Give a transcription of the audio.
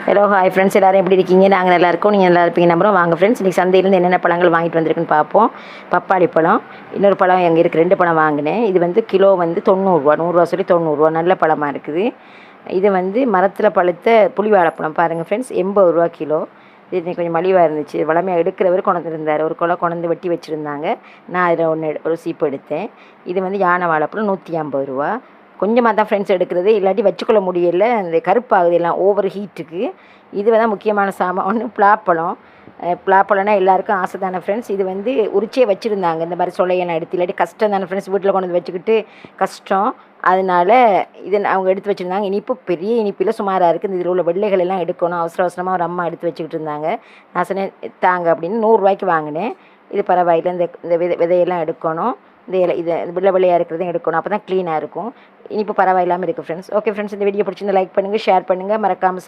Hello hi friends, எல்லோரும் எப்படி இருக்கீங்க? நாங்கள் நல்லா இருக்கோம், நீங்கள் நல்லா இருப்பீங்க நம்புறோம். வாங்க ஃப்ரெண்ட்ஸ், இன்றைக்கி சந்தையிலேருந்து என்னென்ன பழங்கள் வாங்கிட்டு வந்திருக்குன்னு பார்ப்போம். பப்பாளி பழம், இன்னொரு பழம் எங்கே இருக்குது, 2 பழம் வாங்கினேன். இது வந்து கிலோ வந்து 90 ரூபா, 100 சொல்லி 90 நல்ல பழமாக இருக்குது. இது வந்து மரத்தில் பழுத்த புளி வாழைப்பழம் பாருங்கள் ஃப்ரெண்ட்ஸ், 80 கிலோ. இது கொஞ்சம் மலிவாக இருந்துச்சு. வளமையாக எடுக்கிறவர் கொண்டாந்துருந்தார், ஒரு குலை கொண்டாந்து வெட்டி வச்சுருந்தாங்க. நான் அதில் ஒரு சீப்பு எடுத்தேன். இது வந்து யானை வாழைப்பழம் 150 கொஞ்சமாக தான் ஃப்ரெண்ட்ஸ் எடுக்கிறது, இல்லாட்டி வச்சுக்கொள்ள முடியலை, அந்த கருப்பாகுது எல்லாம் ஓவர் ஹீட்டுக்கு. இது தான் முக்கியமான சாமான். ஒன்று பலாப்பழம். பலாப்பழம்னா எல்லாருக்கும் ஆசை தானே ஃப்ரெண்ட்ஸ். இது வந்து உரிச்சே வச்சுருந்தாங்க, இந்த மாதிரி சொலையெல்லாம் எடுத்து, இல்லாட்டி கஷ்டம் தானே ஃப்ரெண்ட்ஸ், வீட்டில் கொண்டு வந்து வச்சுக்கிட்டு கஷ்டம். அதனால் இது அவங்க எடுத்து வச்சுருந்தாங்க. இனிப்பு பெரிய இனிப்பில் சுமாராக இருக்குது. இதில் உள்ள வெள்ளைகள் எல்லாம் எடுக்கணும், அவசர அவசரமாக ஒரு அம்மா எடுத்து வச்சுக்கிட்டு இருந்தாங்க. நான் சொன்னேன் தாங்க அப்படின்னு, 100 வாங்கினேன். இது பரவாயில்லை, இந்த விதையெல்லாம் எடுக்கணும், இந்த இது வெள்ளையாக இருக்கிறதையும் எடுக்கணும், அப்போ தான் க்ளீனாக இருக்கும். இனிப்பு பரவாயில்லாமல் இருக்குது ஃப்ரெண்ட்ஸ். ஓகே ஃப்ரெண்ட்ஸ், இந்த வீடியோ பிடிச்சிருந்தா லைக் பண்ணுங்கள், ஷேர் பண்ணுங்கள், மறக்காமல்